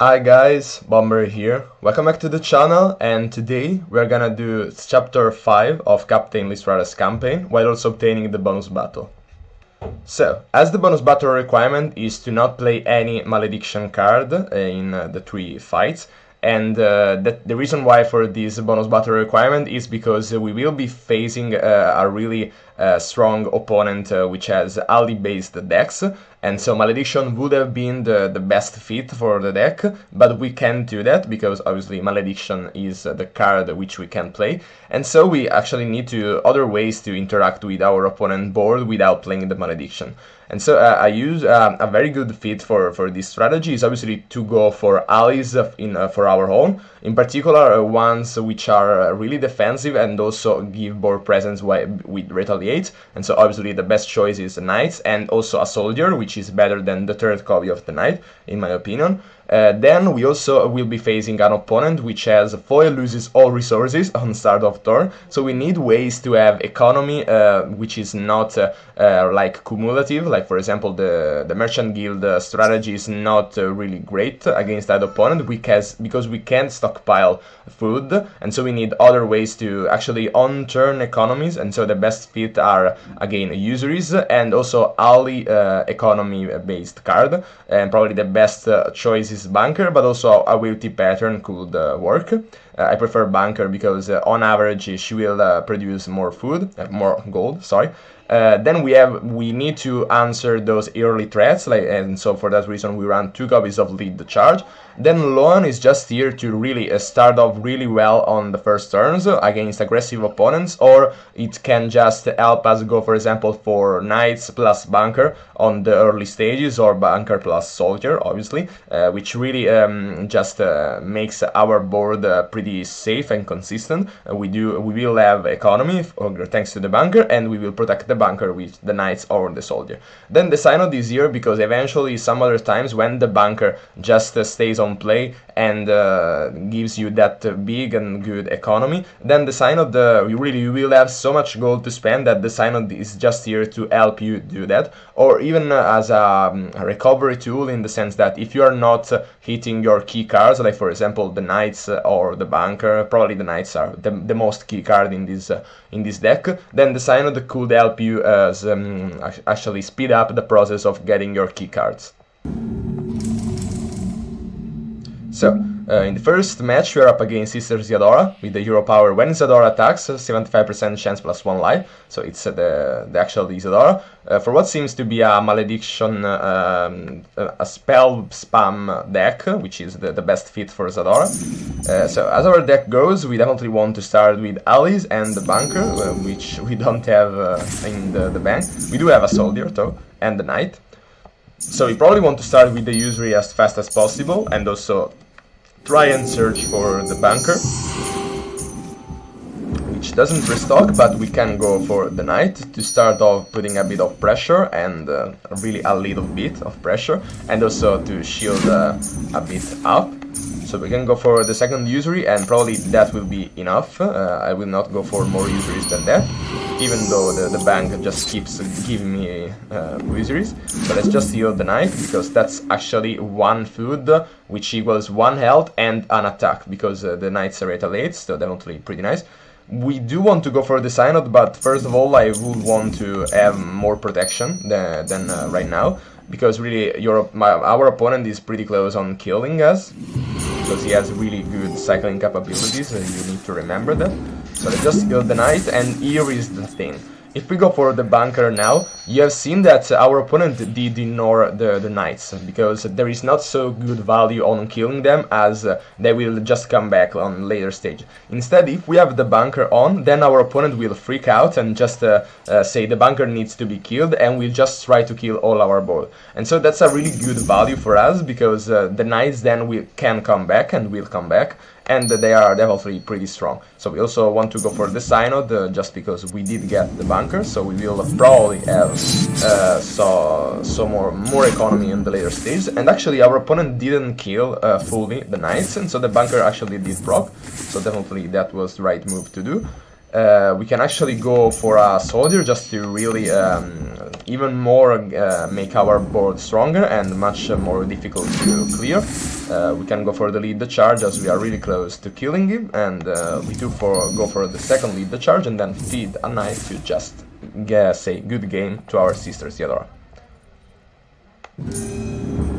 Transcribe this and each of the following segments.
Hi guys, Bomber here. Welcome back to the channel, and today we're gonna do chapter 5 of Captain Lystrada's campaign while also obtaining the bonus battle. So, as the bonus battle requirement is to not play any malediction card in the 3 fights, and the reason why for this bonus battle requirement is because we will be facing a really strong opponent which has ally based decks, and so malediction would have been the best fit for the deck, but we can't do that because obviously malediction is the card which we can play, and so we actually need to other ways to interact with our opponent board without playing the malediction. And so I use a very good fit for this strategy is obviously to go for allies for our own, in particular ones which are really defensive and also give board presence with retaliate. And so obviously the best choice is knights and also a soldier, which is better than the third copy of the knight, in my opinion. Then we also will be facing an opponent which has foil loses all resources on start of turn, so we need ways to have economy which is not like cumulative, like for example the Merchant Guild strategy is not really great against that opponent because we can't stockpile food, and so we need other ways to actually on-turn economies, and so the best fit are again usuries and also ally economy based card, and probably the best choice is Bunker, but also a Wilty pattern could work. I prefer Bunker because on average she will produce more food, more gold, sorry. Then we need to answer those early threats, and so for that reason we run 2 copies of Lead the Charge. Then Loan is just here to really start off really well on the first turns against aggressive opponents, or it can just help us go, for example, for Knights plus Bunker on the early stages, or Bunker plus Soldier, obviously, which really just makes our board pretty safe and consistent. We will have economy thanks to the Bunker, and we will protect the Bunker with the Knights or the Soldier. Then the Synod is here because eventually some other times when the Bunker just stays on play and gives you that big and good economy, then the Synod you will have so much gold to spend that the Synod is just here to help you do that, or even as a recovery tool, in the sense that if you are not hitting your key cards, like for example the Knights or the Bunker, probably the Knights are the most key card in this deck, then the Synod could help you as actually speed up the process of getting your key cards. So, in the first match we are up against Sister Isadora with the hero power. When Isadora attacks, 75% chance plus 1 life, so it's the actual Isadora. For what seems to be a malediction, a spell spam deck, which is the best fit for Isadora. So as our deck goes, we definitely want to start with allies and the Bunker, which we don't have in the bank. We do have a Soldier though, and the Knight. So we probably want to start with the usury as fast as possible, and also try and search for the Bunker, which doesn't restock, but we can go for the Knight to start off putting a bit of pressure, and really a little bit of pressure, and also to shield a bit up. So we can go for the second usury, and probably that will be enough. I will not go for more usuries than that, even though the bank just keeps giving me usuries. So let's just heal the Knight, because that's actually 1 food, which equals 1 health and an attack, because the Knight's retaliates, so definitely pretty nice. We do want to go for the Synod, but first of all I would want to have more protection than right now, because really our opponent is pretty close on killing us, because he has really good cycling capabilities, and you need to remember that. So let's just kill the Knight, and here is the thing. If we go for the Bunker now, you have seen that our opponent did ignore the Knights, because there is not so good value on killing them, as they will just come back on later stage. Instead, if we have the Bunker on, then our opponent will freak out and just say the Bunker needs to be killed, and we'll just try to kill all our board. And so that's a really good value for us, because the Knights then can come back and will come back, and they are definitely pretty strong. So we also want to go for the Synod, just because we did get the Bunker, so we will probably have more economy in the later stage. And actually our opponent didn't kill fully the Knights, and so the Bunker actually did proc, so definitely that was the right move to do. we can actually go for a soldier just to really even more make our board stronger and much more difficult to clear. We can go for the lead the charge as we are really close to killing him, and we do go for the second lead the charge and then feed a knight to just say good game to our sister Theodora.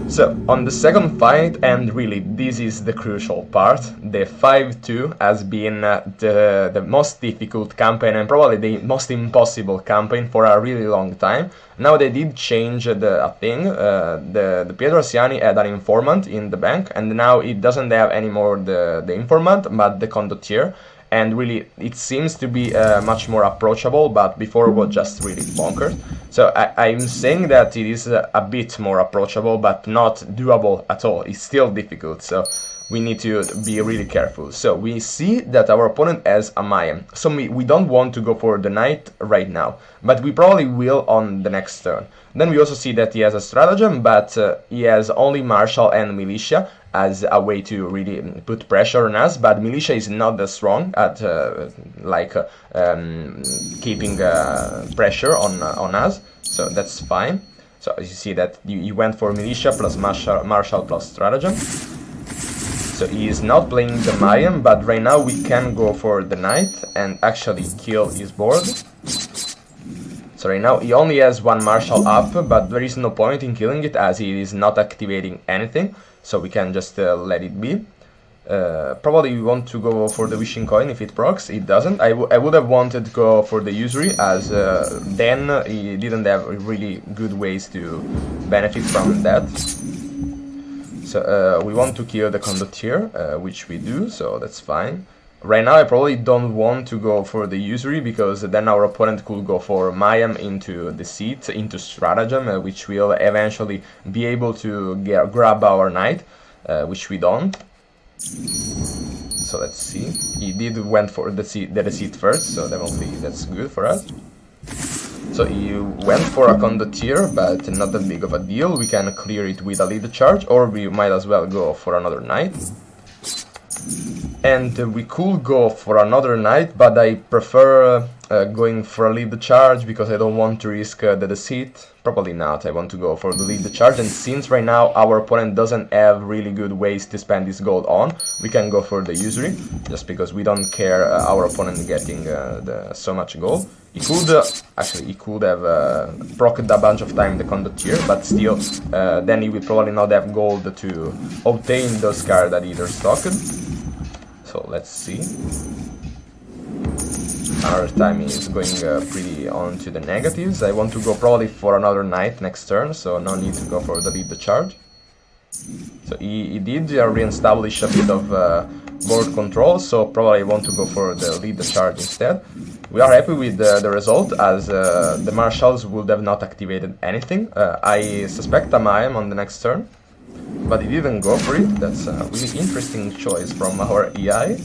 So, on the second fight, and really this is the crucial part, the 5-2 has been the most difficult campaign and probably the most impossible campaign for a really long time. Now they did change the thing, the Pietro Asiani had an informant in the bank, and now it doesn't have anymore the informant, but the condottiere. And really, it seems to be much more approachable, but before it was just really bonkers. So I'm saying that it is a bit more approachable, but not doable at all. It's still difficult, so we need to be really careful. So we see that our opponent has a Mayhem, so we don't want to go for the knight right now, but we probably will on the next turn. Then we also see that he has a stratagem, but he has only Marshal and Militia as a way to really put pressure on us, but Militia is not that strong at keeping pressure on us, so that's fine. So as you see that you went for Militia plus Marshal plus stratagem. So he is not playing the Mayhem, but right now we can go for the knight and actually kill his board. So right now he only has one Marshal up, but there is no point in killing it as he is not activating anything. So we can just let it be. Probably we want to go for the Wishing Coin if it procs. It doesn't. I would have wanted to go for the Usury as then he didn't have really good ways to benefit from that. So we want to kill the Condottiere, which we do, so that's fine. Right now I probably don't want to go for the Usury because then our opponent could go for Mayhem into Deceit, into Stratagem, which will eventually be able to grab our knight, which we don't. So let's see. He did went for the Deceit first, so definitely that's good for us. So he went for a Condottiere, but not that big of a deal. We can clear it with a lead charge, or we might as well go for another knight. And we could go for another knight, but I prefer going for a lead charge because I don't want to risk the Deceit. Probably not, I want to go for the lead charge, and since right now our opponent doesn't have really good ways to spend this gold on, we can go for the Usury, just because we don't care our opponent getting so much gold. He could, actually he could have procced a bunch of time the Condottiere, but still, then he will probably not have gold to obtain those cards that he stocked. So let's see. Our time is going pretty on to the negatives. I want to go probably for another knight next turn, so no need to go for the lead charge. So he did re-establish a bit of board control, so probably I want to go for the lead charge instead. We are happy with the result, as the Marshals would have not activated anything. I suspect a Mayhem on the next turn, but he didn't go for it. That's a really interesting choice from our EI.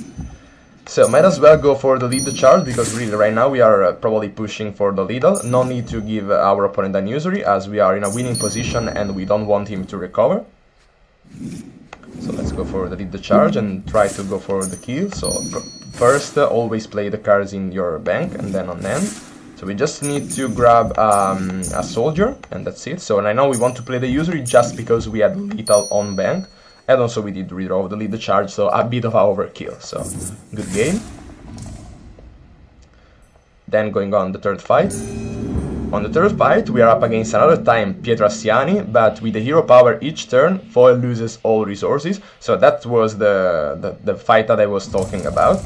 So might as well go for the lead charge, because really right now we are probably pushing for the lead. No need to give our opponent an Usury, as we are in a winning position and we don't want him to recover. So let's go for the lead charge and try to go for the kill. So first always play the cards in your bank and then on end. So we just need to grab a soldier and that's it. So right now we want to play the Usury just because we had lethal on bank. And also we did redraw the lead charge, so a bit of an overkill, so good game. Then going on the third fight. On the third fight we are up against another time Pietro Asiani, but with the hero power each turn, foil loses all resources, so that was the fight that I was talking about.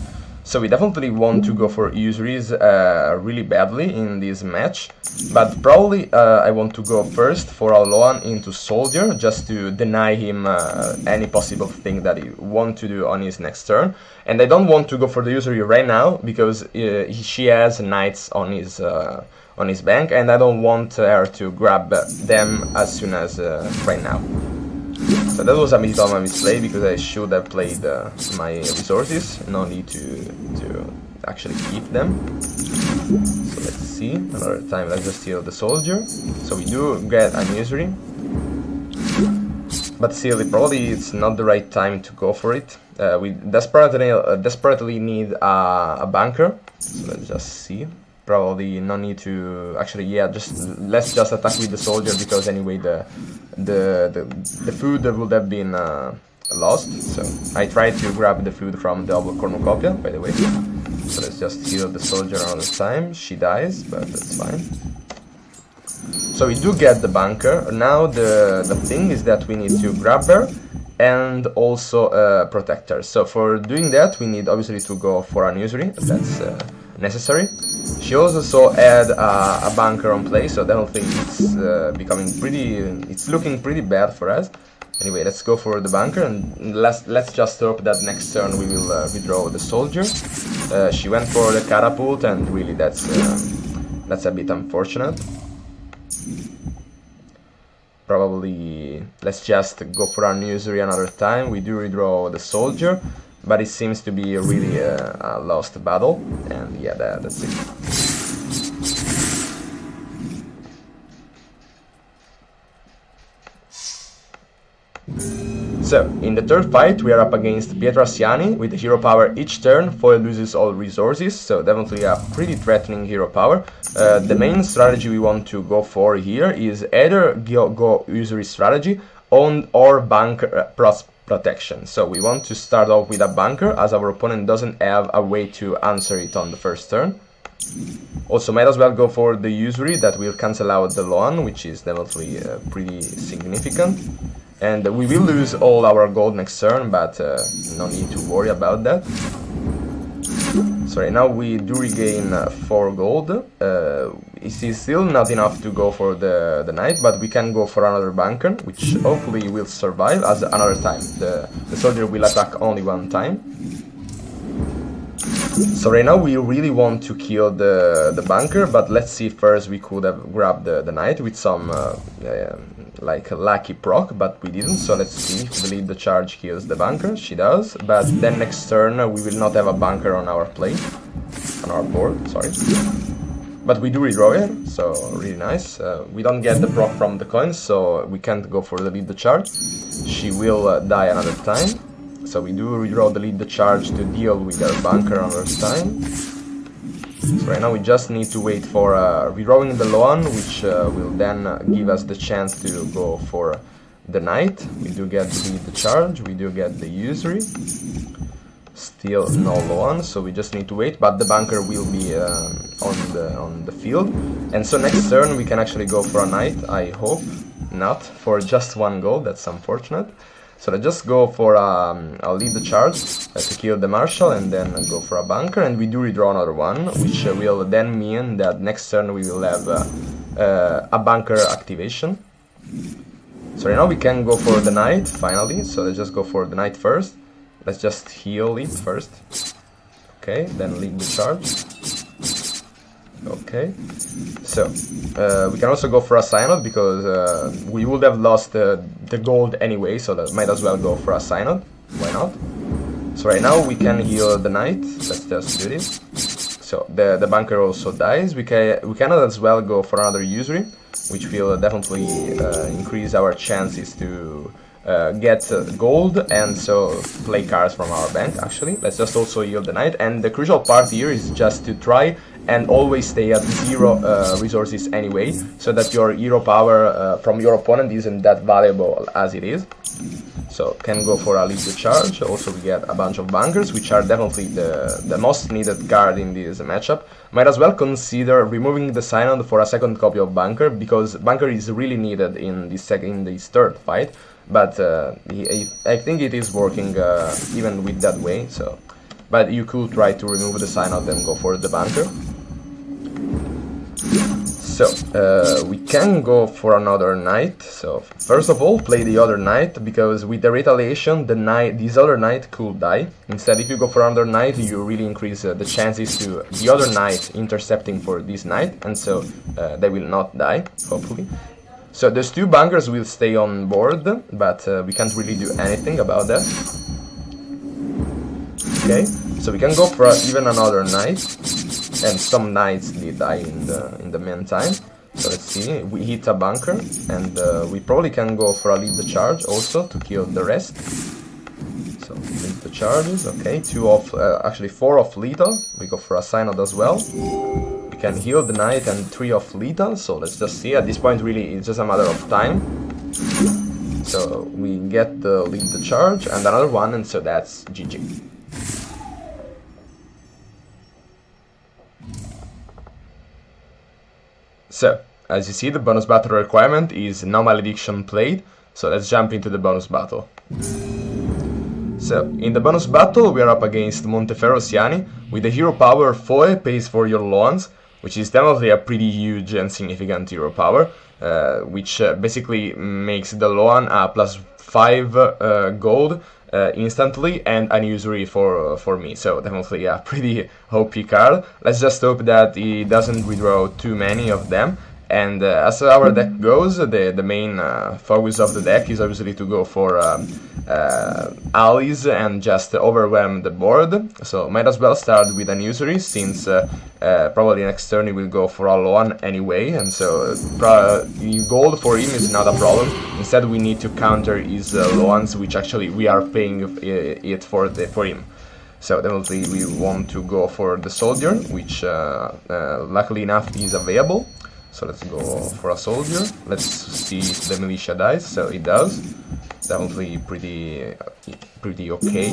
So we definitely want to go for Usuries really badly in this match, but probably I want to go first for Aloan into Soldier, just to deny him any possible thing that he wants to do on his next turn. And I don't want to go for the Usury right now, because she has knights on his bank, and I don't want her to grab them as soon as right now. So that was a bit of my misplay, because I should have played my resources, no need to actually keep them. So let's see, another time let's just steal the soldier. So we do get an Usury, but still probably it's not the right time to go for it. We desperately need a bunker, So let's just see. Probably no need to actually, yeah, just let's just attack with the soldier, because anyway the food would have been lost. So I tried to grab the food from the double cornucopia, by the way. So let's just heal the soldier another time. She dies, but that's fine. So we do get the bunker. Now the thing is that we need to grab her and also protect her. So for doing that, we need obviously to go for an usury. That's necessary. She also had a bunker on play, so definitely it's becoming pretty. It's looking pretty bad for us. Anyway, let's go for the bunker, and let's just hope that next turn we will withdraw the soldier. She went for the catapult, and really that's a bit unfortunate. Probably let's just go for our usury another time. We do redraw the soldier, but it seems to be really a lost battle, and yeah, that's it. So, in the third fight, we are up against Pietrasiani with hero power each turn. Foil loses all resources, so definitely a pretty threatening hero power. The main strategy we want to go for here is either go usury strategy or bunker protection. So we want to start off with a bunker, as our opponent doesn't have a way to answer it on the first turn. Also, might as well go for the usury that will cancel out the loan, which is definitely pretty significant. And we will lose all our gold next turn, but no need to worry about that. So right now we do regain 4 gold. It is still not enough to go for the knight, but we can go for another bunker, which hopefully will survive as another time. The soldier will attack only one time. So right now we really want to kill the bunker, but let's see first. We could have grabbed the knight with some like lucky proc, but we didn't. So let's see if the lead the charge kills the bunker. She does, but then next turn we will not have a bunker on our plate, on our board, sorry. But we do redraw it, so really nice. We don't get the proc from the coins, so we can't go for the lead the charge. She will die another time. So we do redraw the lead the charge to deal with our bunker another time. So right now we just need to wait for rerolling the loan, which will then give us the chance to go for the knight. We do get the charge, we do get the usury. Still no loan, so we just need to wait, but the bunker will be on the field. And so next turn we can actually go for a knight, I hope. Not for just 1 gold, that's unfortunate. So let's just go for I'll lead the charge to kill the marshal, and then go for a bunker, and we do redraw another one, which will then mean that next turn we will have a bunker activation. So right now we can go for the knight finally, so let's just go for the knight first. Let's just heal it first. Okay, then lead the charge. Okay, so we can also go for a synod, because we would have lost the gold anyway, so that might as well go for a synod. Why not? So right now we can heal the knight. Let's just do this. So the bunker also dies. We can as well go for another usury, which will definitely increase our chances to get gold, and so play cards from our bank. Actually, let's just also heal the knight, and the crucial part here is just to try and always stay at 0 resources anyway, so that your hero power from your opponent isn't that valuable as it is. So can go for a lead the charge. Also we get a bunch of bunkers, which are definitely the most needed card in this matchup. Might as well consider removing the synod for a second copy of bunker, because bunker is really needed in this third fight. But I think it is working even with that way. So, but you could try to remove the synod and go for the bunker. So we can go for another knight. So first of all, play the other knight, because with the retaliation, this other knight could die. Instead, if you go for another knight, you really increase the chances to the other knight intercepting for this knight, and so they will not die, hopefully. So those 2 bunkers will stay on board, but we can't really do anything about that. Okay, so we can go for even another knight, and some knights did die in the meantime. So let's see, we hit a bunker, and we probably can go for a lead the charge also to kill the rest. So link the charges, okay, 2 of, actually 4 of lethal, we go for a synod as well. We can heal the knight and 3 of lethal, so let's just see, at this point really it's just a matter of time. So we get the lead the charge and another one, and so that's GG. So, as you see, the bonus battle requirement is no malediction played, so let's jump into the bonus battle. So, in the bonus battle, we are up against Monteferro Siani with the hero power Foe pays for your loans, which is definitely a pretty huge and significant hero power, which basically makes the loan a +5 gold instantly and an usury for me, so definitely a pretty OP card. Let's just hope that he doesn't withdraw too many of them. And as our deck goes, the main focus of the deck is obviously to go for allies and just overwhelm the board. So might as well start with an usury, since probably next turn he will go for a loan anyway, and so gold for him is not a problem. Instead we need to counter his loans, which actually we are paying it for him. So definitely we want to go for the soldier, which luckily enough is available. So let's go for a soldier. Let's see if the militia dies. So it does. Definitely pretty okay,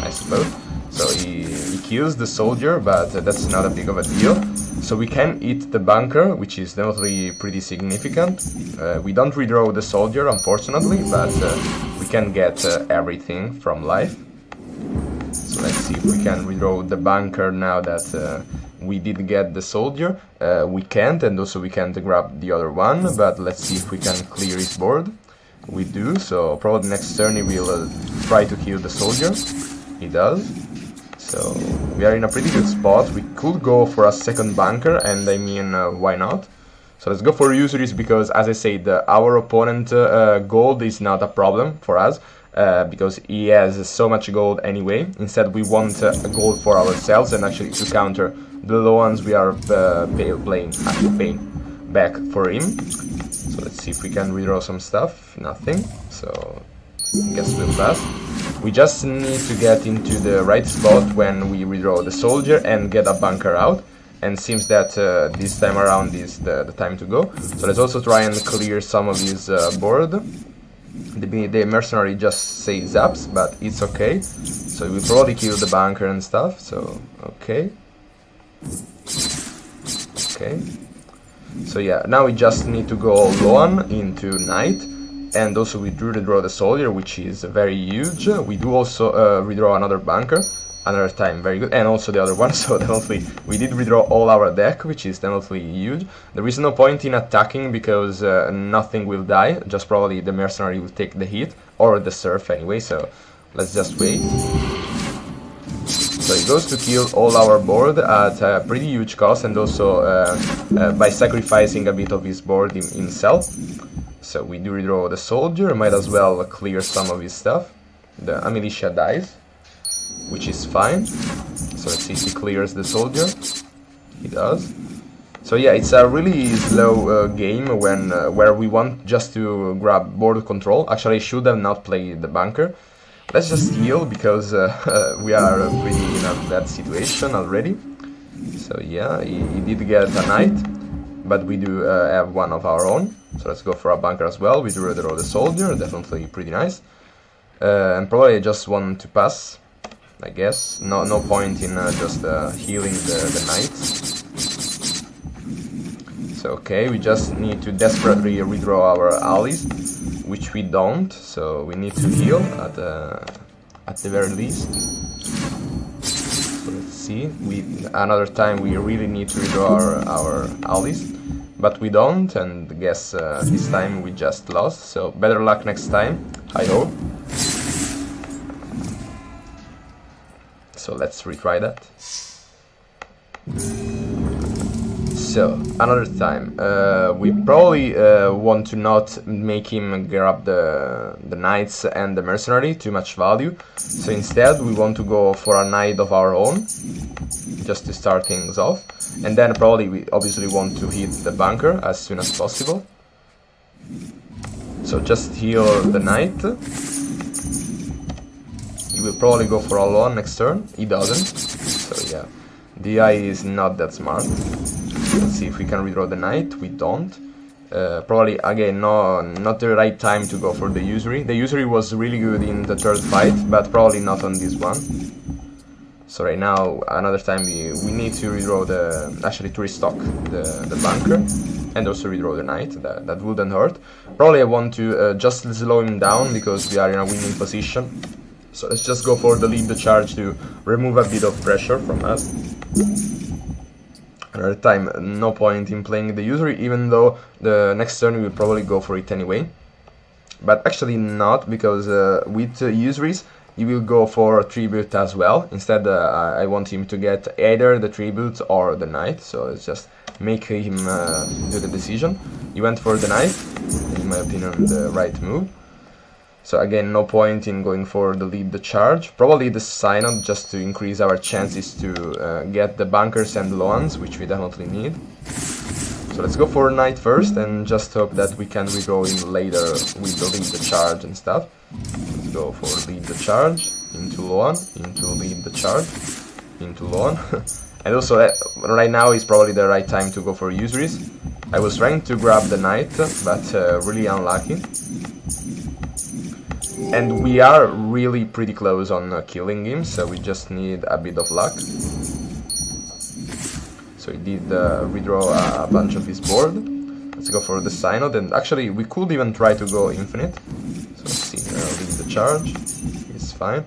I suppose. So he kills the soldier, but that's not a big of a deal. So we can hit the bunker, which is definitely pretty significant. We don't redraw the soldier, unfortunately, but we can get everything from life. So let's see if we can redraw the bunker now that we did get the soldier. We can't, and also we can't grab the other one, but let's see if we can clear his board. We do, so probably next turn he will try to kill the soldier. He does. So we are in a pretty good spot. We could go for a second bunker, and I mean, why not? So let's go for usuries, because as I said, our opponent gold is not a problem for us. Because he has so much gold anyway. Instead we want gold for ourselves, and actually to counter the loans we are paying back for him. So let's see if we can redraw some stuff. Nothing, so I guess we'll pass. We just need to get into the right spot when we redraw the soldier and get a bunker out, and seems that this time around is the time to go. So let's also try and clear some of his board. The mercenary just saves ups, but it's okay. So we probably kill the bunker and stuff, so okay. Okay. So yeah, now we just need to go loan into knight, and also we do redraw the soldier, which is very huge. We do also redraw another bunker, another time, very good, and also the other one, so definitely we did redraw all our deck, which is definitely huge. There is no point in attacking, because nothing will die, just probably the mercenary will take the hit, or the serf anyway, so let's just wait. So he goes to kill all our board at a pretty huge cost, and also by sacrificing a bit of his board himself. So we do redraw the soldier, might as well clear some of his stuff. The militia dies, which is fine. So let's see if he clears the soldier. He does. So yeah, it's a really slow game when where we want just to grab board control. Actually, I should have not played the bunker. Let's just heal, because we are pretty in a bad situation already. So yeah, he did get a knight, but we do have one of our own. So let's go for a bunker as well. We do redraw the soldier, definitely pretty nice. And probably I just want to pass, I guess. No point in just healing the knight. So okay, we just need to desperately redraw our allies, which we don't, so we need to heal at the very least. So let's see, another time we really need to redraw our allies, but we don't, and I guess this time we just lost, so better luck next time, I hope. So let's retry that. So, another time, we probably want to not make him grab the knights and the mercenary, too much value. So instead we want to go for a knight of our own, just to start things off. And then probably we obviously want to hit the bunker as soon as possible. So just heal the knight. will probably go for a lawn next turn. He doesn't. So yeah, DI is not that smart. Let's see if we can redraw the knight. We don't. Probably, again, not the right time to go for the usury. The usury was really good in the third fight, but probably not on this one. So right now, another time we need to redraw actually to restock the bunker, and also redraw the knight. That wouldn't hurt. Probably I want to just slow him down because we are in a winning position. So let's just go for the lead the charge to remove a bit of pressure from us. Another time, no point in playing the usury, even though the next turn we will probably go for it anyway. But actually not, because with usuries he will go for a tribute as well. Instead, I want him to get either the tribute or the knight, so let's just make him do the decision. He went for the knight, in my opinion the right move. So again, no point in going for the lead the charge. Probably the synod just to increase our chances to get the bunkers and lawns, which we definitely need. So let's go for knight first and just hope that we can redraw him later with the lead the charge and stuff. Let's go for lead the charge, into lawn, into lead the charge, into lawn. And also right now is probably the right time to go for usuries. I was trying to grab the knight, but really unlucky. And we are really pretty close on killing him, so we just need a bit of luck. So he did redraw a bunch of his board. Let's go for the synod, and actually we could even try to go infinite. So let's see, lead the charge, it's fine.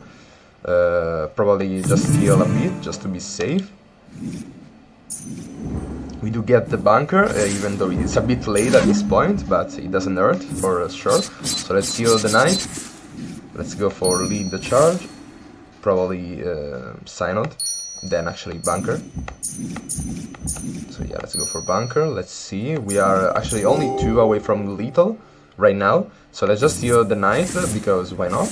Probably just heal a bit, just to be safe. We do get the bunker, even though it's a bit late at this point, but it doesn't hurt for sure. So let's heal the knight. Let's go for lead the charge, probably synod, then actually bunker. So yeah, let's go for bunker. Let's see, we are actually only 2 away from lethal right now, so let's just heal the knight, because why not?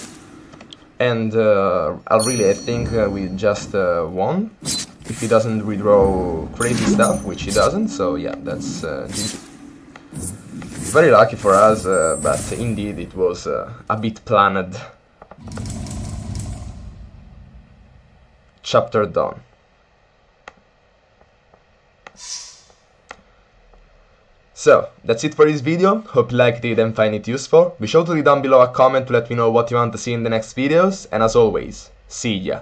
And I think we just won, if he doesn't redraw crazy stuff, which he doesn't, so yeah, that's GG. Very lucky for us, but indeed it was a bit planned. Chapter done. So, that's it for this video. Hope you liked it and find it useful. Be sure to leave down below a comment to let me know what you want to see in the next videos, and as always, see ya!